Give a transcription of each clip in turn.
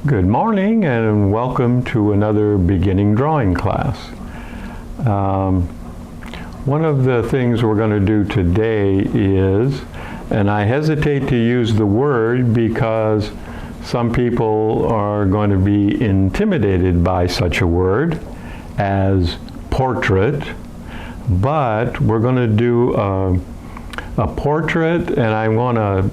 Good morning and welcome to another beginning drawing class. One of the things we're going to do today is, and I hesitate to use the word because some people are going to be intimidated by such a word as portrait, but we're going to do a portrait, and I want to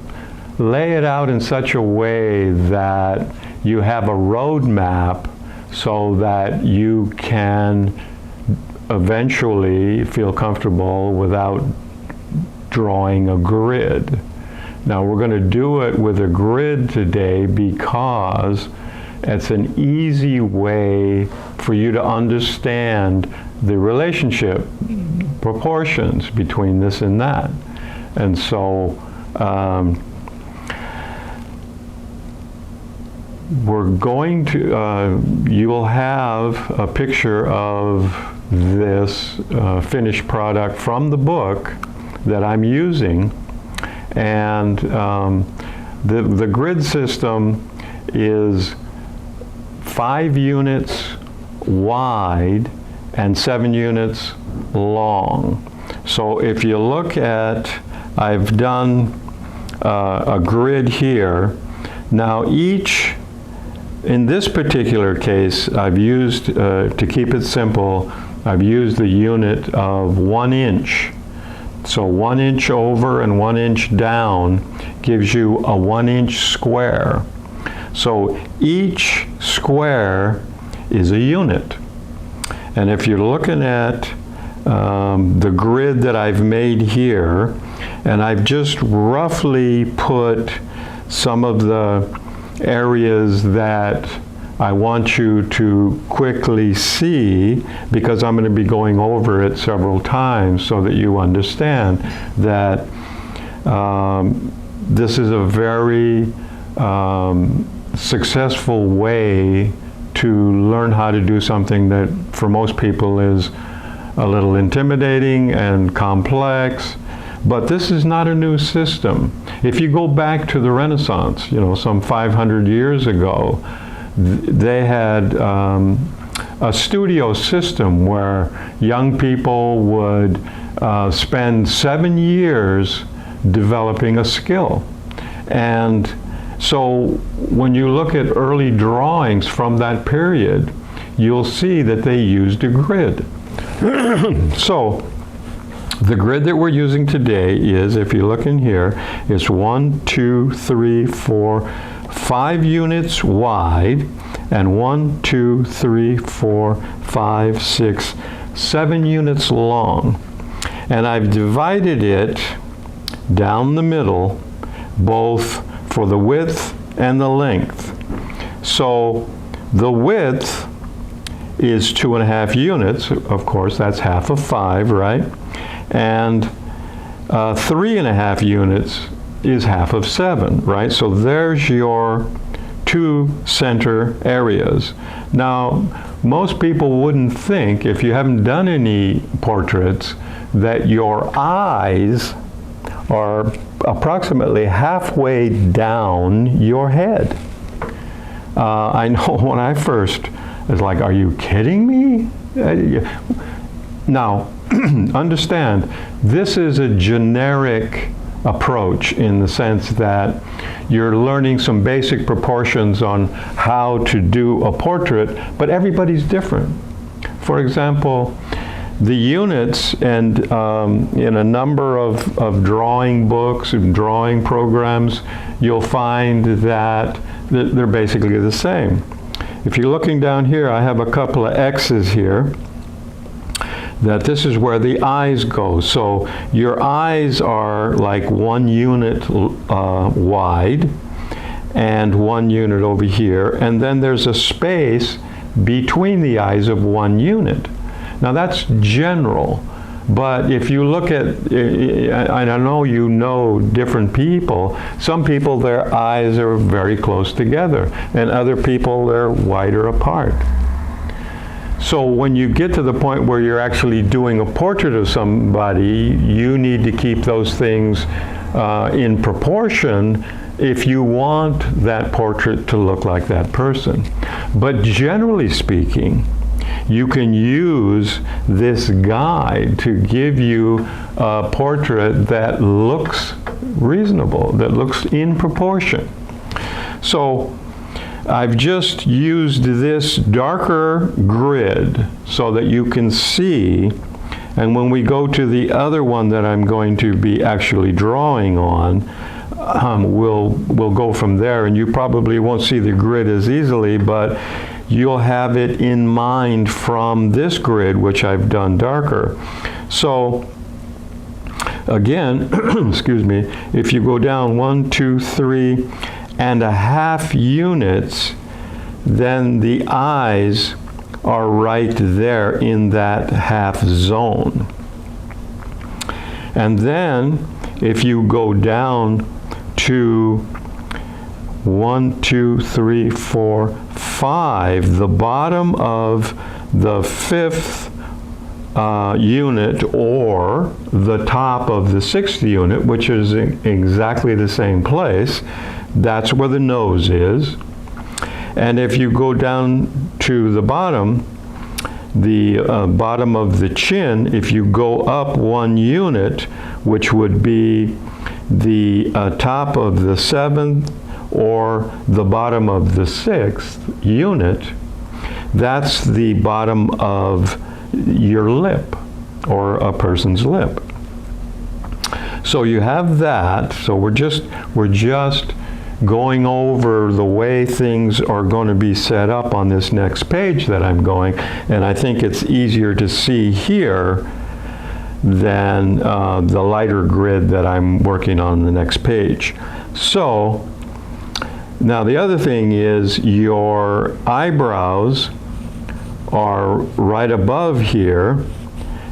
lay it out in such a way that you have a roadmap so that you can eventually feel comfortable without drawing a grid. Now we're going to do it with a grid today because it's an easy way for you to understand the relationship, proportions between this and that. And so we're going to, you will have a picture of this finished product from the book that I'm using, and the grid system is 5 units wide and 7 units long. So if you look at, I've done a grid here. Now in this particular case, I've used, to keep it simple, I've used the unit of 1 inch. So 1 inch over and 1 inch down gives you a 1 inch square. So each square is a unit. And if you're looking at the grid that I've made here, and I've just roughly put some of the areas that I want you to quickly see, because I'm going to be going over it several times so that you understand that this is a very successful way to learn how to do something that for most people is a little intimidating and complex. But this is not a new system. If you go back to the Renaissance, some 500 years ago, they had a studio system where young people would spend 7 years developing a skill. And so when you look at early drawings from that period, you'll see that they used a grid. So the grid that we're using today is, if you look in here, it's 1, 2, 3, 4, 5 units wide, and 1, 2, 3, 4, 5, 6, 7 units long. And I've divided it down the middle, both for the width and the length. So the width is 2.5 units, of course, that's half of 5, right? And 3.5 units is half of 7, right? So there's your 2 center areas. Now, most people wouldn't think, if you haven't done any portraits, that your eyes are approximately halfway down your head. I know when I first was like, are you kidding me? Now, understand, this is a generic approach in the sense that you're learning some basic proportions on how to do a portrait, but everybody's different. For example, the units, and in a number of drawing books and drawing programs, you'll find that they're basically the same. If you're looking down here, I have a couple of X's here, that this is where the eyes go. So your eyes are like 1 unit wide and 1 unit over here, and then there's a space between the eyes of 1 unit. Now that's general, but if you look at, and I know you know different people, some people, their eyes are very close together, and other people, they're wider apart. So when you get to the point where you're actually doing a portrait of somebody, you need to keep those things in proportion if you want that portrait to look like that person. But generally speaking, you can use this guide to give you a portrait that looks reasonable, that looks in proportion. So I've just used this darker grid so that you can see, and when we go to the other one that I'm going to be actually drawing on, we'll go from there, and you probably won't see the grid as easily, but you'll have it in mind from this grid, which I've done darker. So again, excuse me, if you go down 1, 2, 3.5 units, then the eyes are right there in that half zone. And then if you go down to 1, 2, 3, 4, 5, the bottom of the 5th unit, or the top of the 6th unit, which is exactly the same place, that's where the nose is. And if you go down to the bottom of the chin, if you go up 1 unit, which would be the top of the 7th or the bottom of the 6th unit, that's the bottom of your lip, or a person's lip. So you have that. So we're just going over the way things are going to be set up on this next page that I'm going, and I think it's easier to see here than the lighter grid that I'm working on the next page. So now the other thing is your eyebrows are right above here,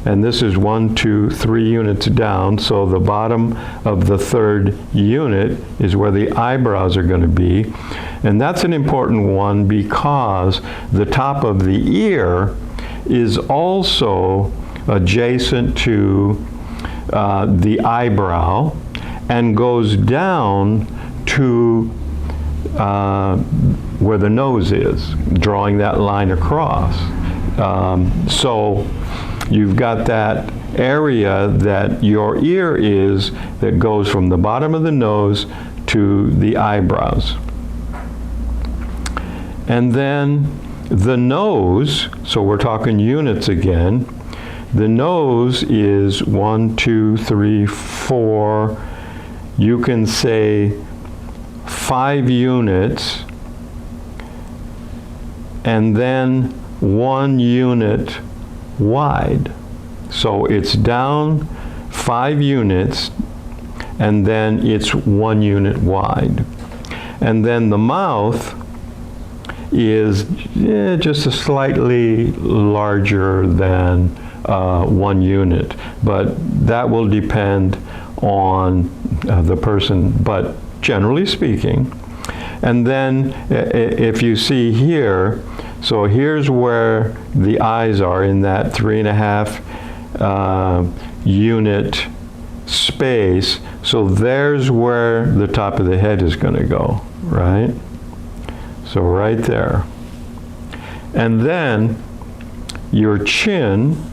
and this is 1, 2, 3 units down, so the bottom of the 3rd unit is where the eyebrows are going to be. And that's an important one because the top of the ear is also adjacent to the eyebrow and goes down to where the nose is, drawing that line across. So you've got that area that your ear is that goes from the bottom of the nose to the eyebrows. And then the nose, so we're talking units again, the nose is 1, 2, 3, 4, you can say 5 units, and then 1 unit wide. So it's down 5 units, and then it's 1 unit wide. And then the mouth is just a slightly larger than 1 unit, but that will depend on the person, but generally speaking. And then if you see here, so here's where the eyes are in that 3.5 unit space. So there's where the top of the head is going to go, right? So right there. And then your chin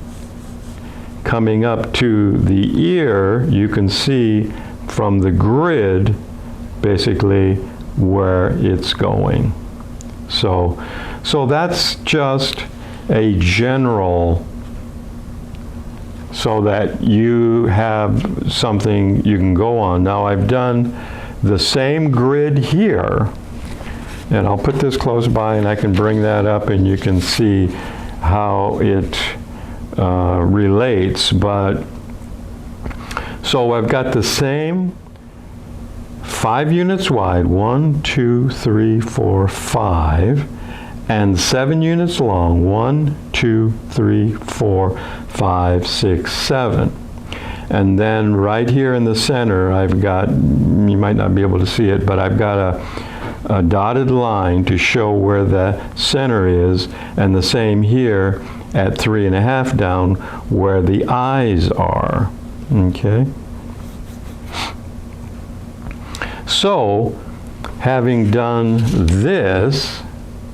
coming up to the ear, you can see from the grid basically where it's going. So that's just a general, so that you have something you can go on. Now I've done the same grid here, and I'll put this close by and I can bring that up and you can see how it relates. But so I've got the same 5 units wide, 1, 2, 3, 4, 5, and 7 units long, 1, 2, 3, 4, 5, 6, 7. And then right here in the center, I've got, you might not be able to see it, but I've got a dotted line to show where the center is, and the same here at 3.5 down where the eyes are. Okay? So, having done this,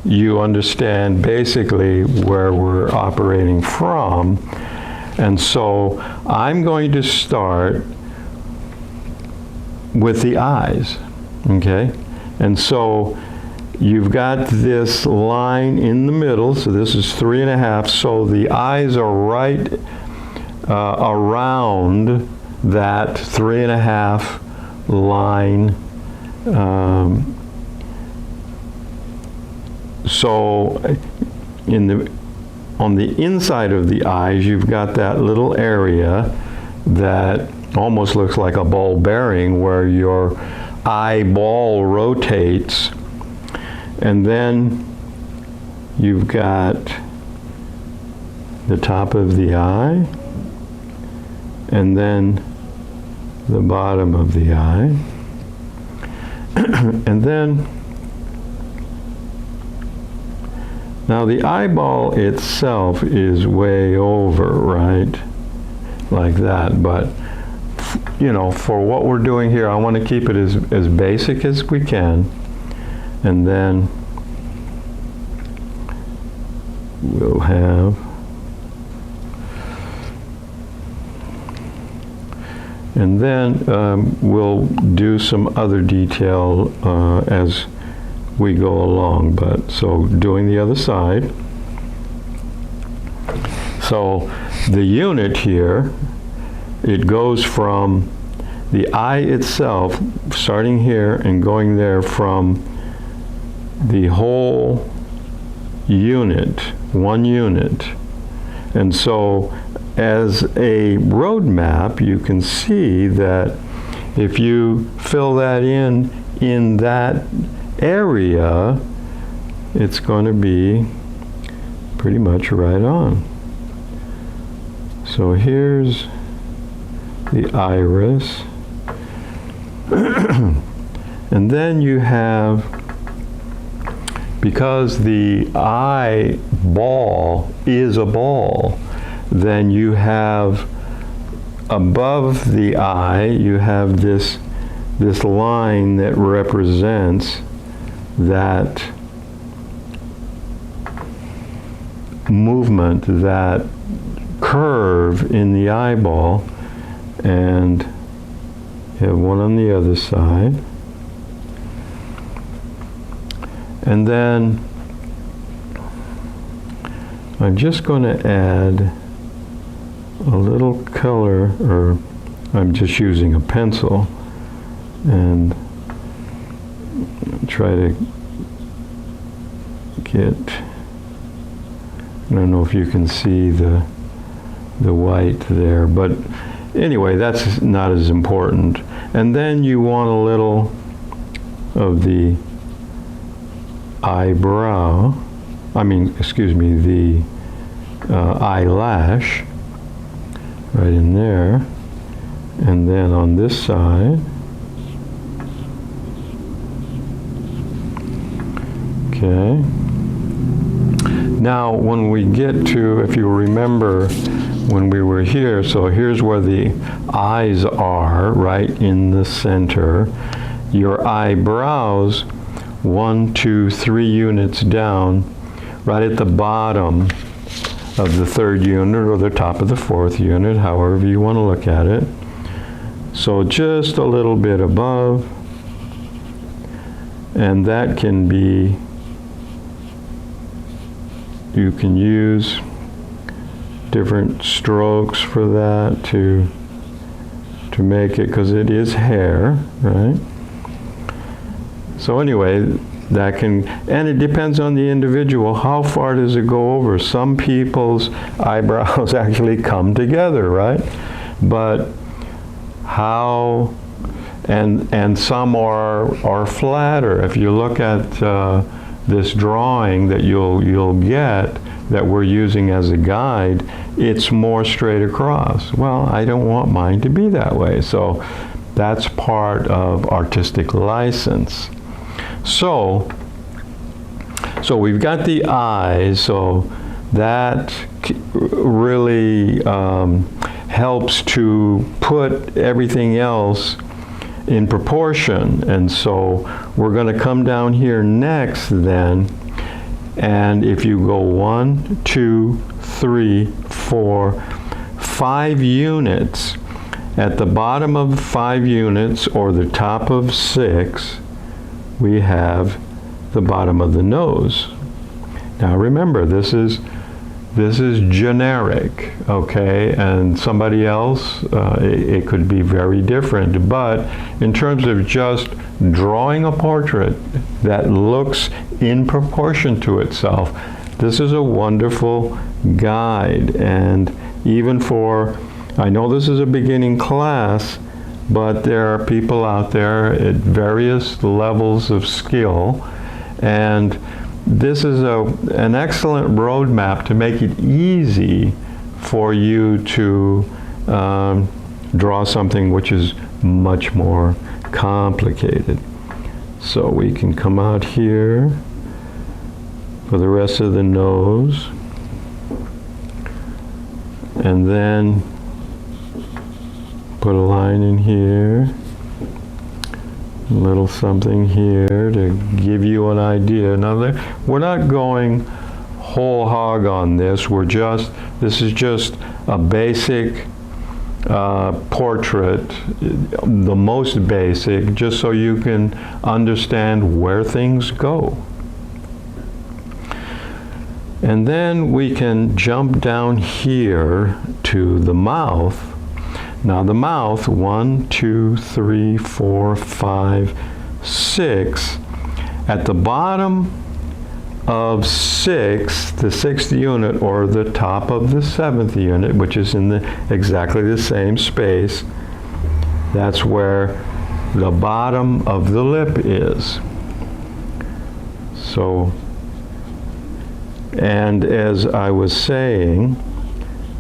you understand basically where we're operating from. And so I'm going to start with the eyes, okay? And so you've got this line in the middle, so this is 3.5, so the eyes are right around that 3.5 line. So on the inside of the eyes, you've got that little area that almost looks like a ball bearing where your eyeball rotates. And then you've got the top of the eye, and then the bottom of the eye. And then, now the eyeball itself is way over, right? Like that, but you know, for what we're doing here, I want to keep it as basic as we can. And then we'll have, and then we'll do some other detail as we go along. But so doing the other side. So the unit here, it goes from the eye itself, starting here and going there, from the whole unit, one unit. And so as a road map, you can see that if you fill that in that area, it's going to be pretty much right on. So here's the iris. And then you have, because the eyeball is a ball, then you have above the eye, you have this line that represents that movement, that curve in the eyeball, and you have one on the other side. And then I'm just going to add a little color, or I'm just using a pencil, and try to get, I don't know if you can see the white there, but anyway, that's not as important. And then you want a little of the eyebrow, the eyelash right in there. And then on this side, okay. Now when we get to, if you remember when we were here, so here's where the eyes are, right in the center. Your eyebrows, 1, 2, 3 units down, right at the bottom of the 3rd unit or the top of the 4th unit, however you want to look at it. So just a little bit above, and that can be, you can use different strokes for that to make it, because it is hair, right? So anyway, that can, and it depends on the individual. How far does it go over? Some people's eyebrows actually come together, right? But how, and some are flatter. If you look at this drawing that you'll get, that we're using as a guide, it's more straight across. Well, I don't want mine to be that way. So that's part of artistic license. So we've got the eyes, so that really helps to put everything else in proportion. And so we're going to come down here next then, and if you go 1, 2, 3, 4, 5 units, at the bottom of 5 units or the top of 6, we have the bottom of the nose. Now remember, this is generic, okay, and somebody else, it could be very different, but in terms of just drawing a portrait that looks in proportion to itself, this is a wonderful guide. And even for, I know this is a beginning class, but there are people out there at various levels of skill, and this is an excellent roadmap to make it easy for you to draw something which is much more complicated. So we can come out here for the rest of the nose, and then put a line in here, a little something here to give you an idea. Now, we're not going whole hog on this. This is just a basic portrait, the most basic, just so you can understand where things go. And then we can jump down here to the mouth. Now the mouth, 1, 2, 3, 4, 5, 6. At the bottom of 6, the 6th unit, or the top of the 7th unit, which is in exactly the same space, that's where the bottom of the lip is. So, and as I was saying,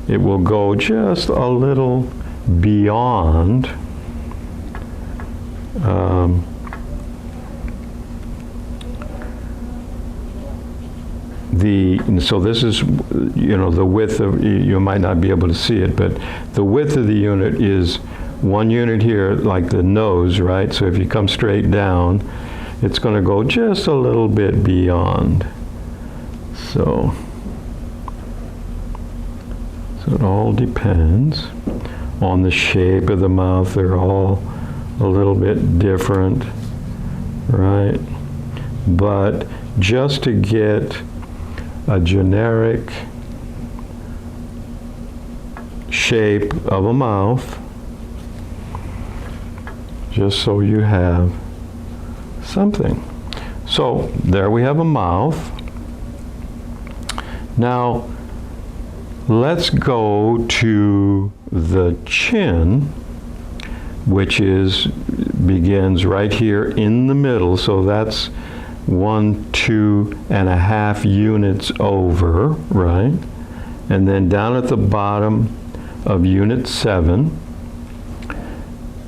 it will go just a little beyond so this is, the width of, you might not be able to see it, but the width of the unit is 1 unit here, like the nose, right? So if you come straight down, it's going to go just a little bit beyond. So it all depends on the shape of the mouth. They're all a little bit different, right? But just to get a generic shape of a mouth, just so you have something. So there we have a mouth. Now let's go to the chin, which begins right here in the middle. So that's 1, 2.5 units over, right? And then down at the bottom of unit 7.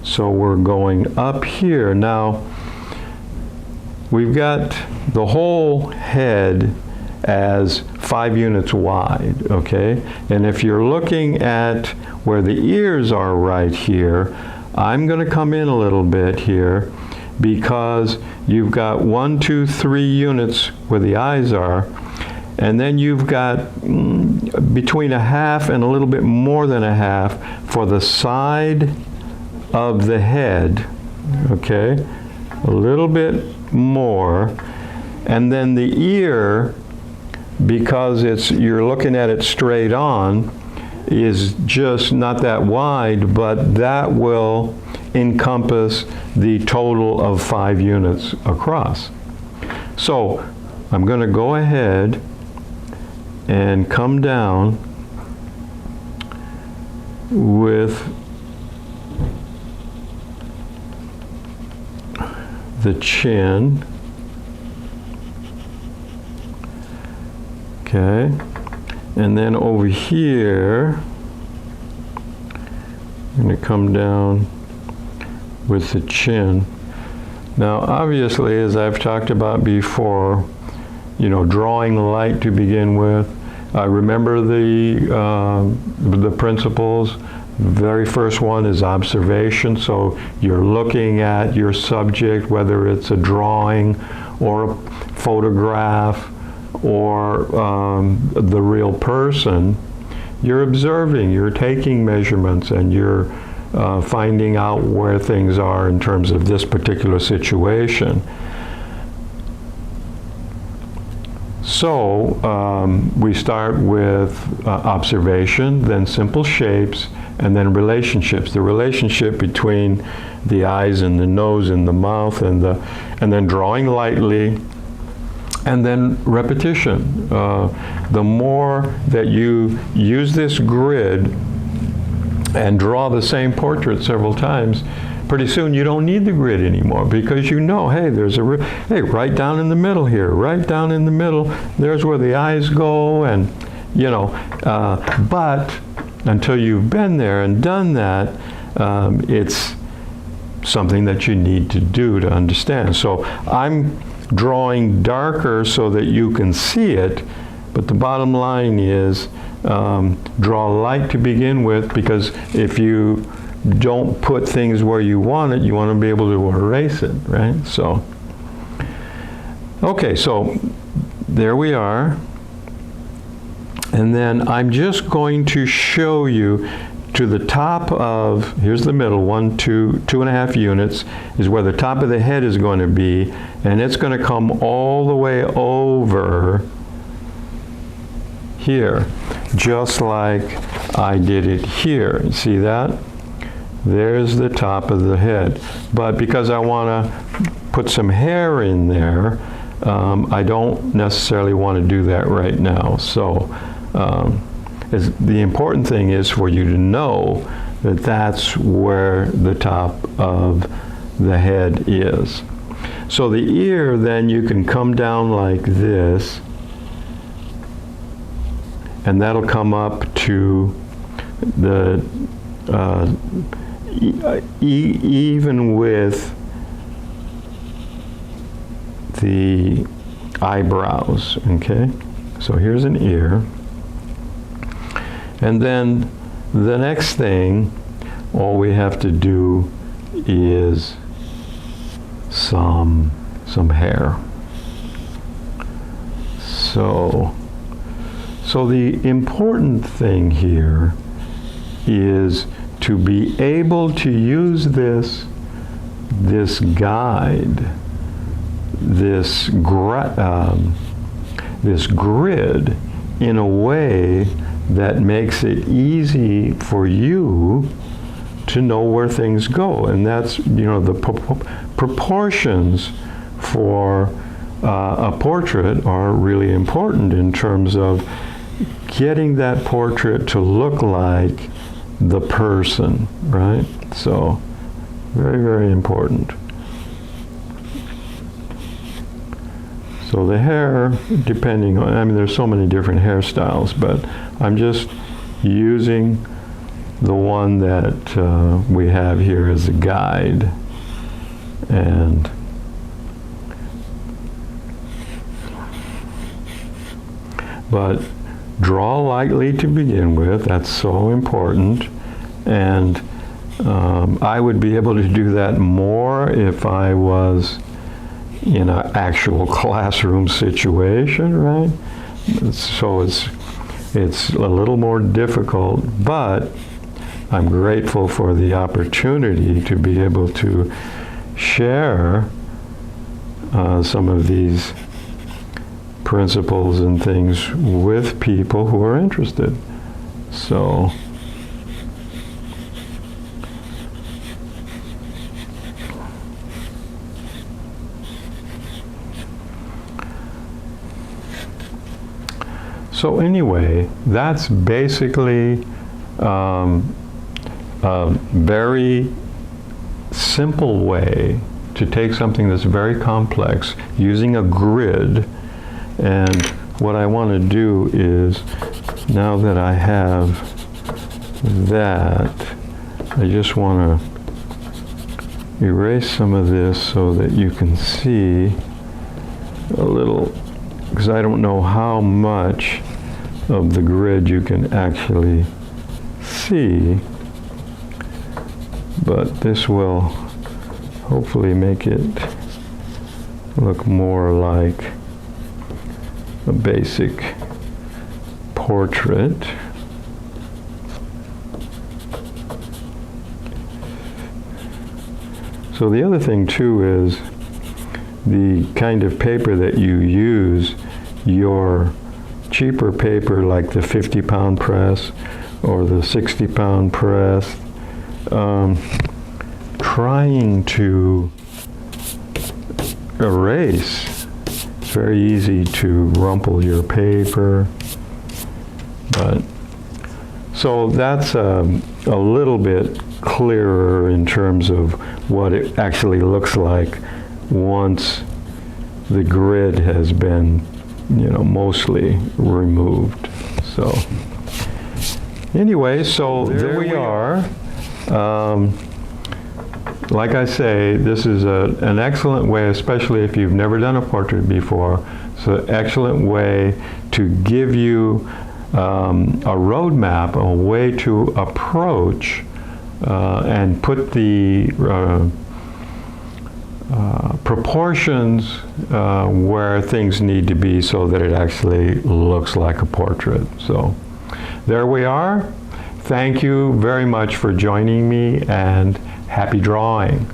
So we're going up here. Now, we've got the whole head as 5 units wide, okay? And if you're looking at where the ears are right here, I'm going to come in a little bit here, because you've got 1, 2, 3 units where the eyes are, and then you've got between 1/2 and a little bit more than 1/2 for the side of the head, okay? A little bit more. And then the ear, because you're looking at it straight on, is just not that wide, but that will encompass the total of 5 units across. So I'm going to go ahead and come down with the chin. Okay, and then over here, I'm going to come down with the chin. Now, obviously, as I've talked about before, drawing light to begin with, remember the principles. Very first one is observation, so you're looking at your subject, whether it's a drawing or a photograph or the real person. You're observing, you're taking measurements, and you're finding out where things are in terms of this particular situation. So we start with observation, then simple shapes, and then relationships. The relationship between the eyes and the nose and the mouth, and then drawing lightly, and then repetition. The more that you use this grid and draw the same portrait several times, pretty soon you don't need the grid anymore, because you know, hey, there's hey, right down in the middle here, right down in the middle, there's where the eyes go, and you know, but until you've been there and done that, it's something that you need to do to understand. So I'm drawing darker so that you can see it, but the bottom line is draw light to begin with, because if you don't put things where you want it, you want to be able to erase it, right? So, okay, so there we are. And then I'm just going to show you to the top of, here's the middle, 2.5 units is where the top of the head is going to be, and it's going to come all the way over here, just like I did it here. See that? There's the top of the head. But because I want to put some hair in there, I don't necessarily want to do that right now. So the important thing is for you to know that that's where the top of the head is. So the ear, then you can come down like this, and that'll come up to the even with the eyebrows, okay? So here's an ear. And then the next thing, all we have to do is some hair. So the important thing here is to be able to use this guide, this grid in a way that makes it easy for you to know where things go. And that's, you know, the proportions for a portrait are really important in terms of getting that portrait to look like the person, right? So very, very important. So the hair, depending on, I mean, there's so many different hairstyles, but I'm just using the one that we have here as a guide. And but draw lightly to begin with, that's so important. And I would be able to do that more if I was in an actual classroom situation, right? So it's a little more difficult, but I'm grateful for the opportunity to be able to share some of these principles and things with people who are interested. So anyway, that's basically a very simple way to take something that's very complex using a grid. And what I want to do is, now that I have that, I just want to erase some of this so that you can see a little, because I don't know how much of the grid you can actually see. but this will hopefully make it look more like a basic portrait. So the other thing too is the kind of paper that you use. Your cheaper paper like the 50-pound press or the 60-pound press, trying to erase, it's very easy to rumple your paper. But so that's a little bit clearer in terms of what it actually looks like once the grid has been, mostly removed. So anyway, so there we are. Like I say, this is an excellent way, especially if you've never done a portrait before. It's an excellent way to give you a roadmap, a way to approach and put the proportions where things need to be so that it actually looks like a portrait. So there we are. Thank you very much for joining me, and happy drawing.